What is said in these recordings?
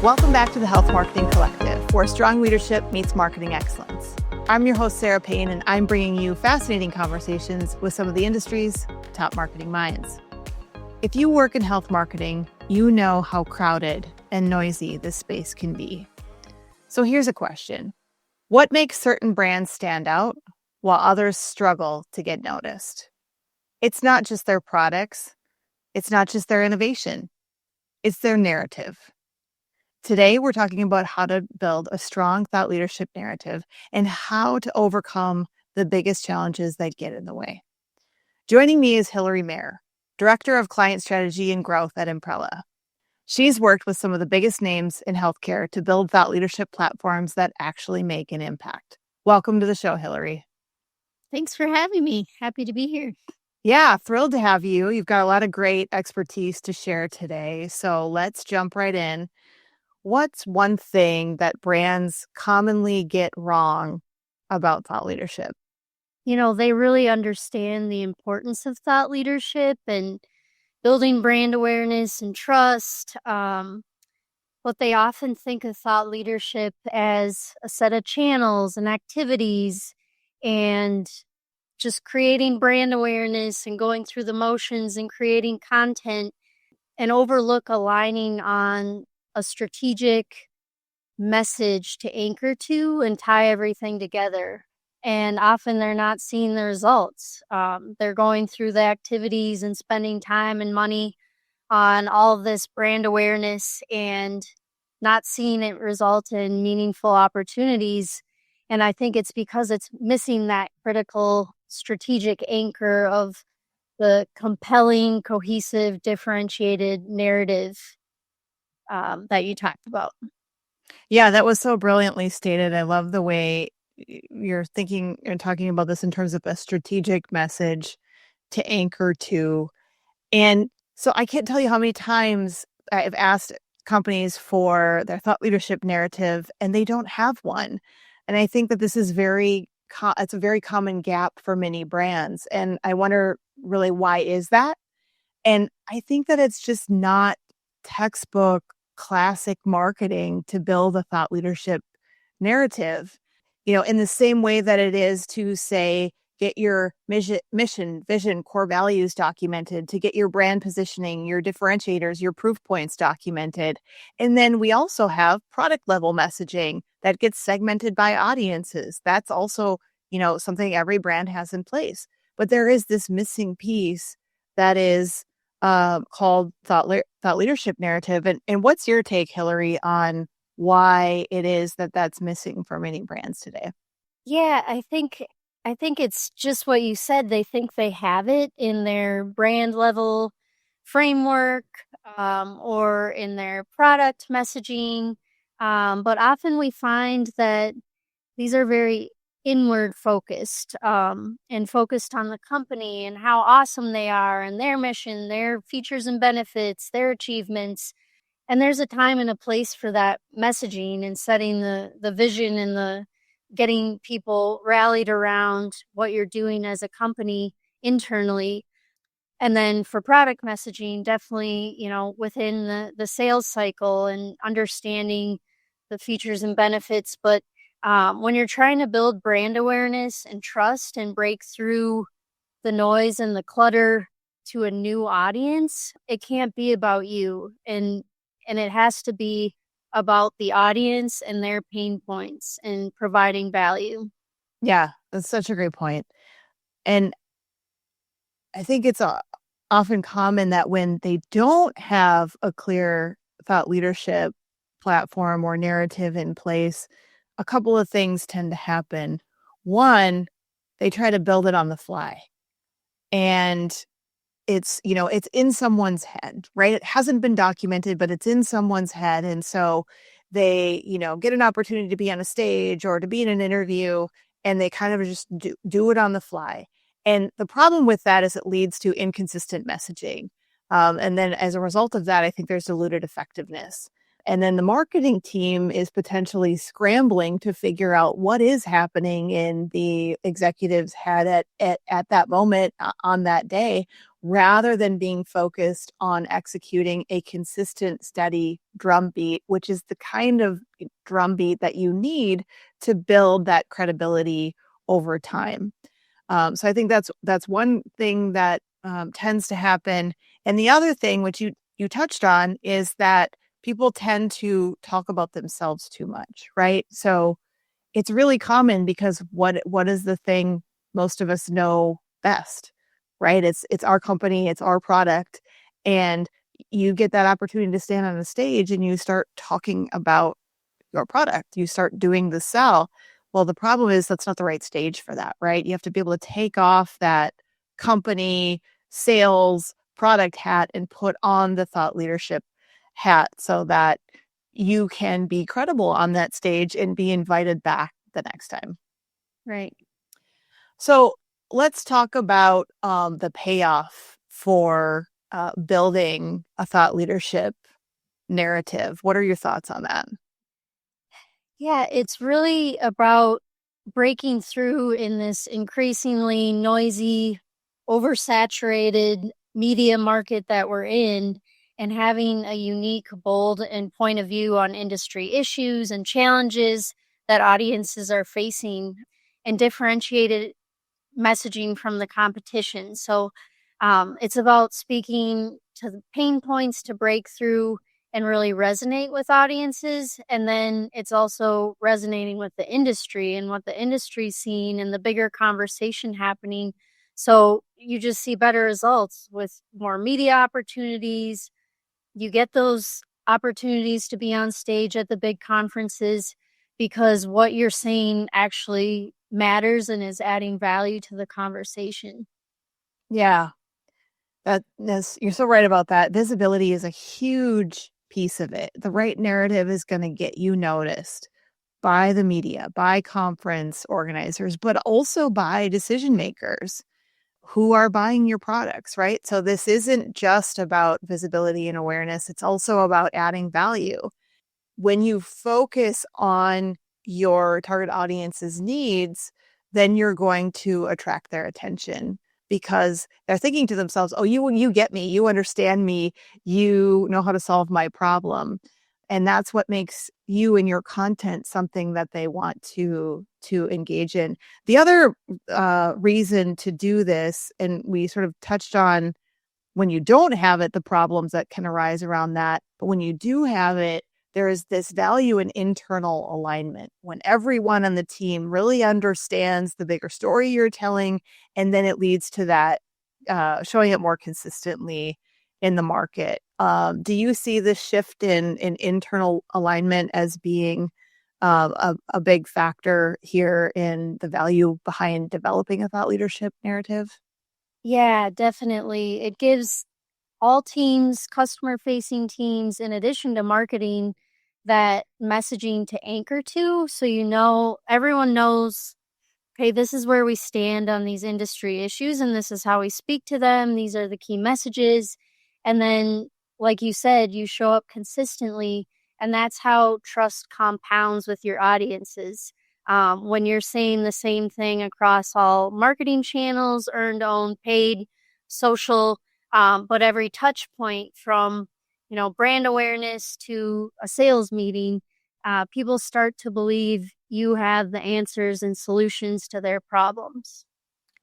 Welcome back to the Health Marketing Collective, where strong leadership meets marketing excellence. I'm your host, Sarah Payne, and I'm bringing you fascinating conversations with some of the industry's top marketing minds. If you work in health marketing, you know how crowded and noisy this space can be. So here's a question. What makes certain brands stand out while others struggle to get noticed? It's not just their products. It's not just their innovation. It's their narrative. Today, we're talking about how to build a strong thought leadership narrative and how to overcome the biggest challenges that get in the way. Joining me is Hilary Mayer, Director of Client Strategy and Growth at Inprela. She's worked with some of the biggest names in healthcare to build thought leadership platforms that actually make an impact. Welcome to the show, Hilary. Thanks for having me. Happy to be here. Yeah, thrilled to have you. You've got a lot of great expertise to share today. So let's jump right in. What's one thing that brands commonly get wrong about thought leadership? You know, they really understand the importance of thought leadership and building brand awareness and trust. But they often think of thought leadership as a set of channels and activities and just creating brand awareness and going through the motions and creating content, and overlook aligning on a strategic message to anchor to and tie everything together. And often they're not seeing the results. They're going through the activities and spending time and money on all of this brand awareness and not seeing it result in meaningful opportunities. And I think it's because it's missing that critical strategic anchor of the compelling, cohesive, differentiated narrative that you talked about. Yeah, that was so brilliantly stated. I love the way you're thinking and talking about this in terms of a strategic message to anchor to. And so I can't tell you how many times I've asked companies for their thought leadership narrative and they don't have one. And I think that this is it's a very common gap for many brands. And I wonder really, why is that? And I think that it's just not textbook classic marketing to build a thought leadership narrative, in the same way that it is to say, get your mission, vision, core values documented, to get your brand positioning, your differentiators, your proof points documented. And then we also have product level messaging that gets segmented by audiences. That's also, something every brand has in place. But there is this missing piece that is called thought leadership narrative. And what's your take, Hilary, on why it is that that's missing for many brands today? Yeah, I think it's just what you said. They think they have it in their brand level framework or in their product messaging. But often we find that these are very inward focused and focused on the company and how awesome they are and their mission, their features and benefits, their achievements. And there's a time and a place for that messaging and setting the vision and the getting people rallied around what you're doing as a company internally. And then for product messaging, definitely, within the sales cycle and understanding the features and benefits. But when you're trying to build brand awareness and trust and break through the noise and the clutter to a new audience, it can't be about you. And it has to be about the audience and their pain points and providing value. Yeah, that's such a great point. And I think it's often common that when they don't have a clear thought leadership platform or narrative in place, a couple of things tend to happen. One, they try to build it on the fly. And it's in someone's head, right? It hasn't been documented, but it's in someone's head. And so they, get an opportunity to be on a stage or to be in an interview, and they kind of just do it on the fly. And the problem with that is it leads to inconsistent messaging. And then as a result of that, I think there's diluted effectiveness. And then the marketing team is potentially scrambling to figure out what is happening in the executive's head at that moment on that day, rather than being focused on executing a consistent, steady drumbeat, which is the kind of drumbeat that you need to build that credibility over time. So I think that's one thing that tends to happen. And the other thing, which you touched on, is that people tend to talk about themselves too much, right? So it's really common because what is the thing most of us know best, right? It's our company, it's our product, and you get that opportunity to stand on a stage and you start talking about your product. You start doing the sell. Well, the problem is that's not the right stage for that, right? You have to be able to take off that company sales product hat and put on the thought leadership hat so that you can be credible on that stage and be invited back the next time. Right. So let's talk about the payoff for building a thought leadership narrative. What are your thoughts on that? Yeah, it's really about breaking through in this increasingly noisy, oversaturated media market that we're in and having a unique, bold, and point of view on industry issues and challenges that audiences are facing and differentiated messaging from the competition. So it's about speaking to the pain points to break through and really resonate with audiences. And then it's also resonating with the industry and what the industry's seeing and the bigger conversation happening. So you just see better results with more media opportunities. You get those opportunities to be on stage at the big conferences because what you're saying actually matters and is adding value to the conversation. Yeah, you're so right about that. Visibility is a huge piece of it. The right narrative is going to get you noticed by the media, by conference organizers, but also by decision makers who are buying your products, right? So this isn't just about visibility and awareness, it's also about adding value. When you focus on your target audience's needs, then you're going to attract their attention because they're thinking to themselves, "Oh, you get me, you understand me, you know how to solve my problem." And that's what makes you and your content something that they want to engage in. The other reason to do this, and we sort of touched on when you don't have it, the problems that can arise around that. But when you do have it, there is this value in internal alignment when everyone on the team really understands the bigger story you're telling, and then it leads to that showing it more consistently in the market. Do you see this shift in internal alignment as being a big factor here in the value behind developing a thought leadership narrative? Yeah, definitely. It gives all teams, customer facing teams, in addition to marketing, that messaging to anchor to. So, everyone knows, okay, this is where we stand on these industry issues, and this is how we speak to them. These are the key messages. And then, like you said, you show up consistently, and that's how trust compounds with your audiences. When you're saying the same thing across all marketing channels, earned, owned, paid, social, but every touch point from, brand awareness to a sales meeting, people start to believe you have the answers and solutions to their problems.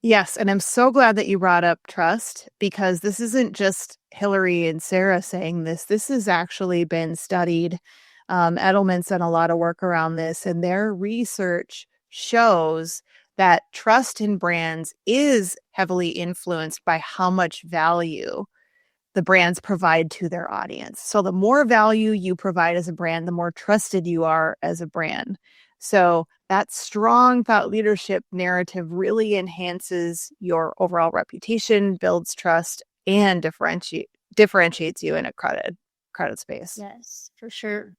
Yes, and I'm so glad that you brought up trust because this isn't just Hillary and Sarah saying this. This has actually been studied. Edelman's done a lot of work around this, and their research shows that trust in brands is heavily influenced by how much value the brands provide to their audience. So the more value you provide as a brand, the more trusted you are as a brand. So that strong thought leadership narrative really enhances your overall reputation, builds trust, and differentiates you in a crowded space. Yes, for sure.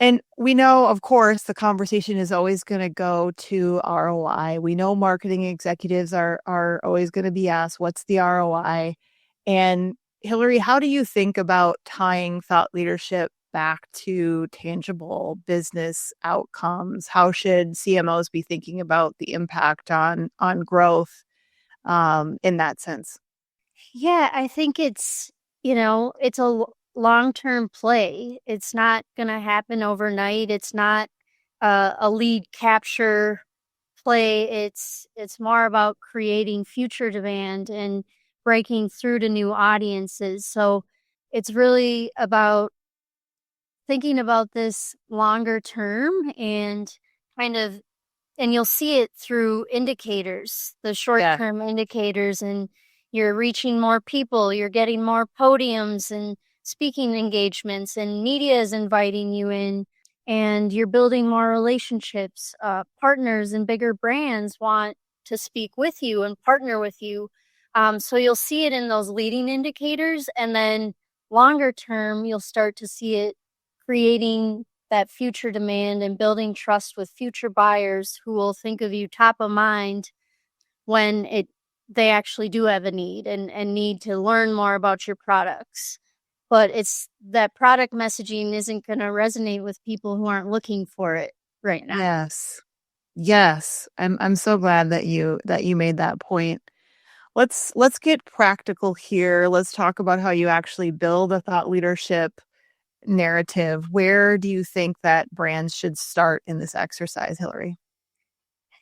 And we know, of course, the conversation is always going to go to ROI. We know marketing executives are always going to be asked, what's the ROI? And Hillary, how do you think about tying thought leadership back to tangible business outcomes? How should CMOs be thinking about the impact on growth in that sense? Yeah, I think it's a long-term play. It's not going to happen overnight. It's not a lead capture play. It's more about creating future demand and breaking through to new audiences. So it's really about thinking about this longer term and kind of and you'll see it through indicators, the Yeah. short-term indicators, and you're reaching more people, you're getting more podiums and speaking engagements, and media is inviting you in, and you're building more relationships. Partners and bigger brands want to speak with you and partner with you. So you'll see it in those leading indicators, and then longer term, you'll start to see it creating that future demand and building trust with future buyers who will think of you top of mind when they actually do have a need and need to learn more about your products. But it's that product messaging isn't going to resonate with people who aren't looking for it right now. Yes. Yes. I'm so glad that you made that point. Let's get practical here. Let's talk about how you actually build a thought leadership narrative. Where do you think that brands should start in this exercise, Hilary?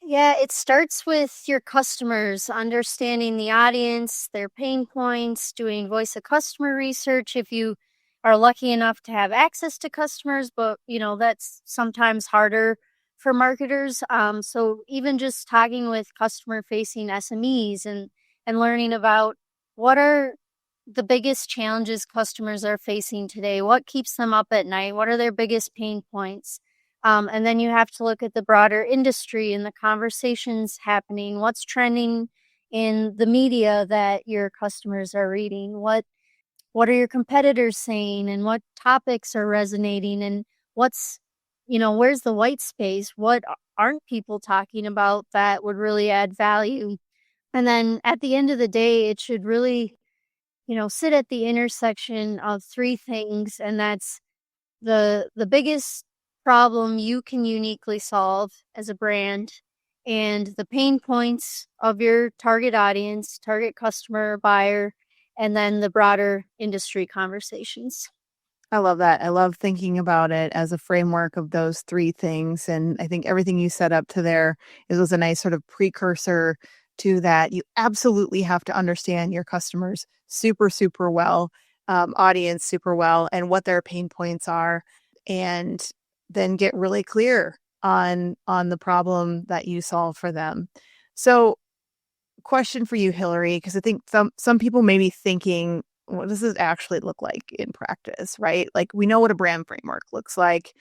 Yeah, it starts with your customers, understanding the audience, their pain points, doing voice of customer research if you are lucky enough to have access to customers, but that's sometimes harder for marketers. So even just talking with customer facing SMEs and learning about what are the biggest challenges customers are facing today, what keeps them up at night, what are their biggest pain points. And then you have to look at the broader industry and the conversations happening. What's trending in the media that your customers are reading? What are your competitors saying, and what topics are resonating? And where's the white space? What aren't people talking about that would really add value? And then at the end of the day, it should really, sit at the intersection of three things, and that's the biggest problem you can uniquely solve as a brand, and the pain points of your target audience, target customer, buyer, and then the broader industry conversations. I love that. I love thinking about it as a framework of those three things. And I think everything you set up to there was a nice sort of precursor to that. You absolutely have to understand your customers super, super well, audience super well, and what their pain points are, and then get really clear on the problem that you solve for them. So question for you, Hilary, because I think some people may be thinking, what does this actually look like in practice, right? Like we know what a brand framework looks like.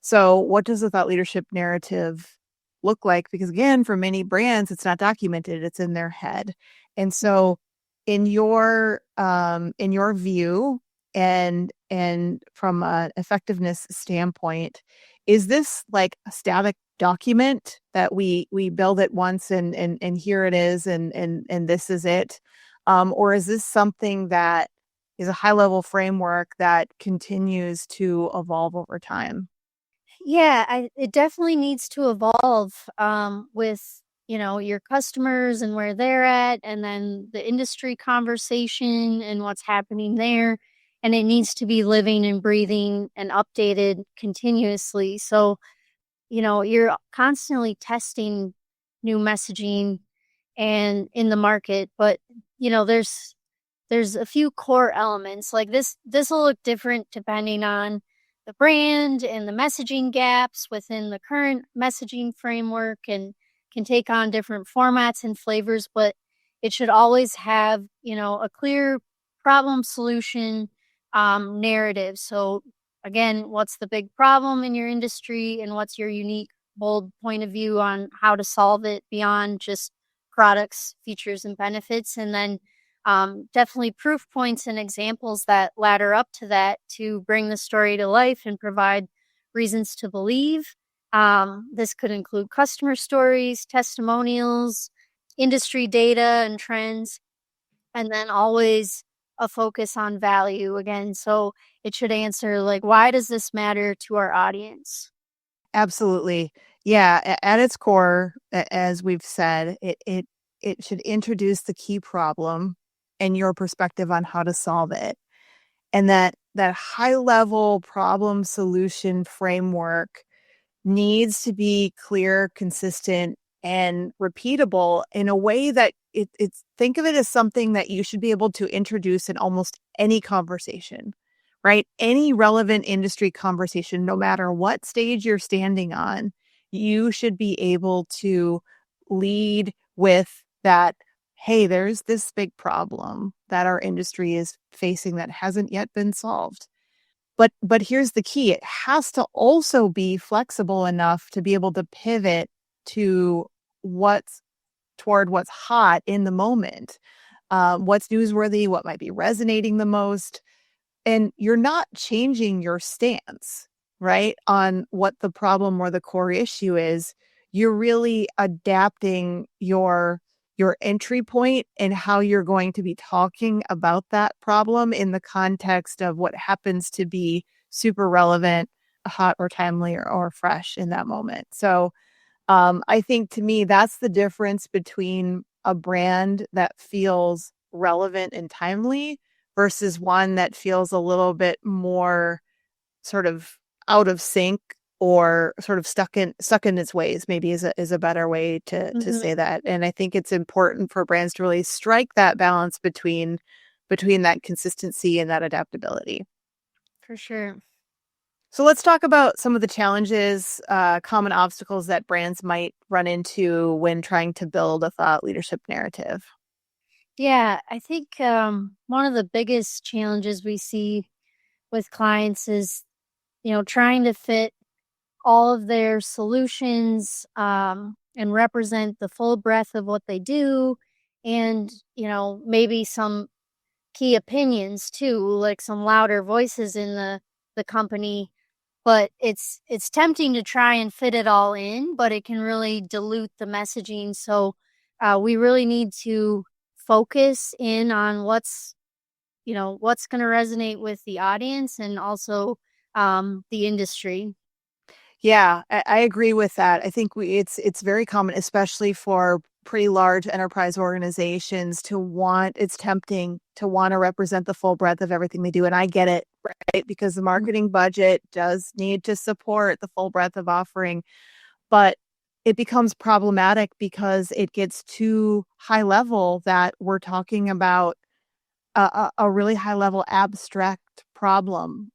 So what does the thought leadership narrative look like? Because again, for many brands, it's not documented, it's in their head. And so in your view and from an effectiveness standpoint, is this like a static document that we build it once and here it is and this is it, or is this something that is a high level framework that continues to evolve over time? Yeah, it definitely needs to evolve with your customers and where they're at, and then the industry conversation and what's happening there, and it needs to be living and breathing and updated continuously. So you're constantly testing new messaging and in the market, but there's a few core elements. Like this will look different depending on the brand and the messaging gaps within the current messaging framework, and can take on different formats and flavors, but it should always have, a clear problem solution narrative. So again, what's the big problem in your industry, and what's your unique, bold point of view on how to solve it beyond just products, features, and benefits? And then definitely proof points and examples that ladder up to that to bring the story to life and provide reasons to believe. This could include customer stories, testimonials, industry data and trends, and then always a focus on value again. So it should answer, like, why does this matter to our audience? Absolutely. Yeah, at its core, as we've said, it should introduce the key problem and your perspective on how to solve it. And that high level problem solution framework needs to be clear, consistent, and repeatable in a way that it's think of it as something that you should be able to introduce in almost any conversation, right? Any relevant industry conversation, no matter what stage you're standing on, you should be able to lead with that. Hey, there's this big problem that our industry is facing that hasn't yet been solved. But here's the key. It has to also be flexible enough to be able to pivot to what's toward what's hot in the moment, what's newsworthy, what might be resonating the most. And you're not changing your stance, right, on what the problem or the core issue is. You're really adapting your entry point and how you're going to be talking about that problem in the context of what happens to be super relevant, hot or timely or fresh in that moment. So I think to me, that's the difference between a brand that feels relevant and timely versus one that feels a little bit more sort of out of sync or sort of stuck in its ways, maybe is a better way to Mm-hmm. say that. And I think it's important for brands to really strike that balance between that consistency and that adaptability. For sure. So let's talk about some of the challenges, common obstacles that brands might run into when trying to build a thought leadership narrative. Yeah, I think one of the biggest challenges we see with clients is, trying to fit all of their solutions and represent the full breadth of what they do, and maybe some key opinions too, like some louder voices in the company. But it's tempting to try and fit it all in, but it can really dilute the messaging. So we really need to focus in on what's going to resonate with the audience and also the industry. Yeah, I agree with that. I think it's very common, especially for pretty large enterprise organizations, it's tempting to want to represent the full breadth of everything they do. And I get it, right? Because the marketing budget does need to support the full breadth of offering, but it becomes problematic because it gets too high level that we're talking about a really high level abstract problem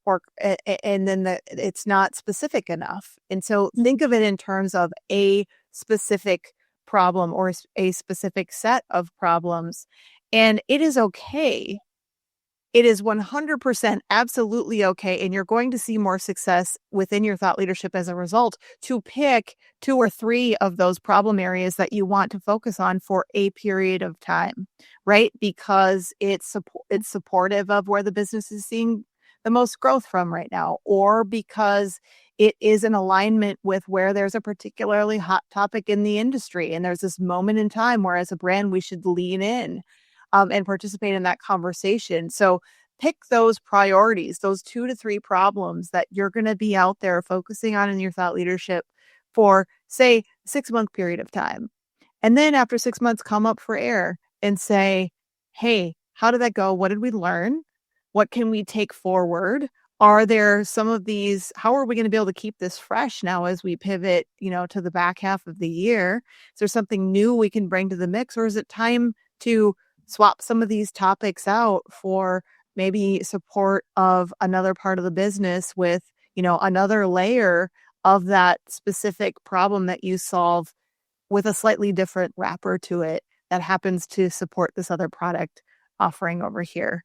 and then it's not specific enough. And so think of it in terms of a specific problem or a specific set of problems. And it is okay, it is 100% absolutely okay. And you're going to see more success within your thought leadership as a result to pick two or three of those problem areas that you want to focus on for a period of time, right? Because it's supportive of where the business is seeing the most growth from right now, or because it is in alignment with where there's a particularly hot topic in the industry. And there's this moment in time where, as a brand, we should lean in and participate in that conversation. So pick those priorities, those 2 to 3 problems that you're going to be out there focusing on in your thought leadership for, say, 6 month period of time. And then after 6 months, come up for air and say, hey, how did that go? What did we learn? What can we take forward? Are there some of these? How are we going to be able to keep this fresh now as we pivot, to the back half of the year? Is there something new we can bring to the mix, or is it time to swap some of these topics out for maybe support of another part of the business with, another layer of that specific problem that you solve with a slightly different wrapper to it that happens to support this other product offering over here.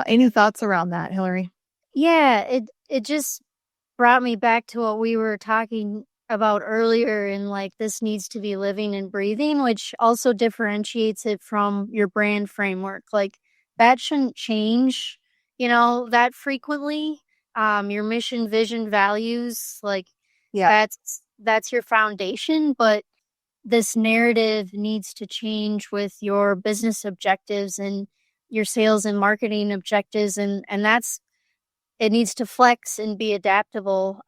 Any thoughts around that, Hilary? Yeah, it just brought me back to what we were talking about earlier, and like this needs to be living and breathing, which also differentiates it from your brand framework. Like that shouldn't change, that frequently. Your mission, vision, values, like Yeah. that's your foundation, but this narrative needs to change with your business objectives and your sales and marketing objectives, and that's it needs to flex and be adaptable.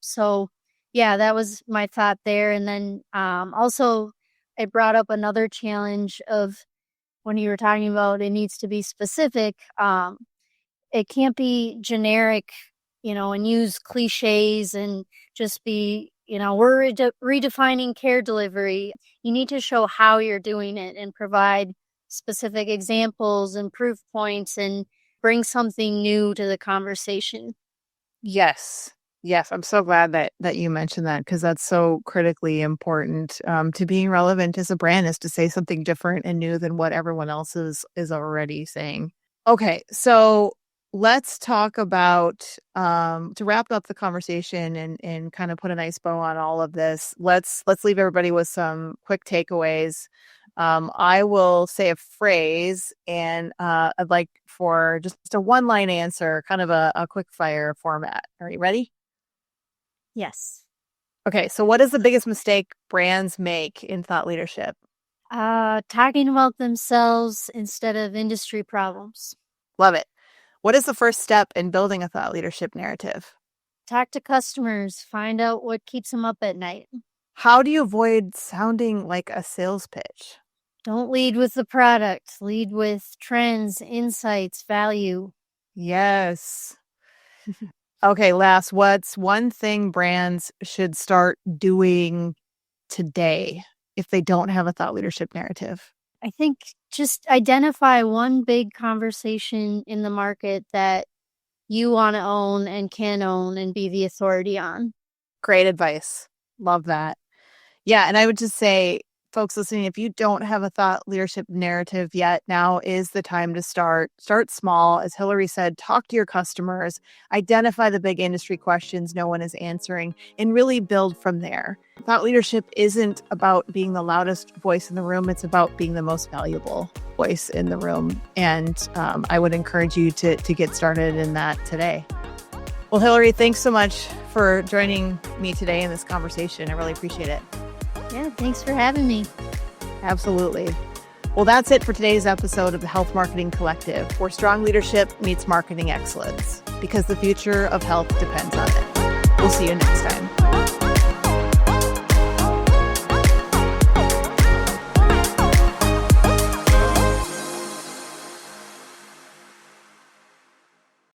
So yeah, that was my thought there. And then also it brought up another challenge of when you were talking about it needs to be specific, it can't be generic, and use cliches and just be, we're redefining care delivery. You need to show how you're doing it and provide specific examples and proof points and bring something new to the conversation. Yes. Yes, I'm so glad that you mentioned that because that's so critically important to being relevant as a brand is to say something different and new than what everyone else is already saying. Okay, so let's talk about to wrap up the conversation and kind of put a nice bow on all of this. Let's leave everybody with some quick takeaways. I will say a phrase and I'd like for just a one-line answer, kind of a quick fire format. Are you ready? Yes. Okay, so what is the biggest mistake brands make in thought leadership? Talking about themselves instead of industry problems. Love it. What is the first step in building a thought leadership narrative? Talk to customers, find out what keeps them up at night. How do you avoid sounding like a sales pitch? Don't lead with the product, lead with trends, insights, value. Yes. Okay, last, what's one thing brands should start doing today if they don't have a thought leadership narrative? I think just identify one big conversation in the market that you want to own and can own and be the authority on. Great advice. Love that. Yeah, and I would just say, folks listening, if you don't have a thought leadership narrative yet, now is the time to start. Start small. As Hilary said, talk to your customers, identify the big industry questions no one is answering, and really build from there. Thought leadership isn't about being the loudest voice in the room. It's about being the most valuable voice in the room. And I would encourage you to get started in that today. Well, Hilary, thanks so much for joining me today in this conversation. I really appreciate it. Yeah, thanks for having me. Absolutely. Well, that's it for today's episode of the Health Marketing Collective, where strong leadership meets marketing excellence, because the future of health depends on it. We'll see you next time.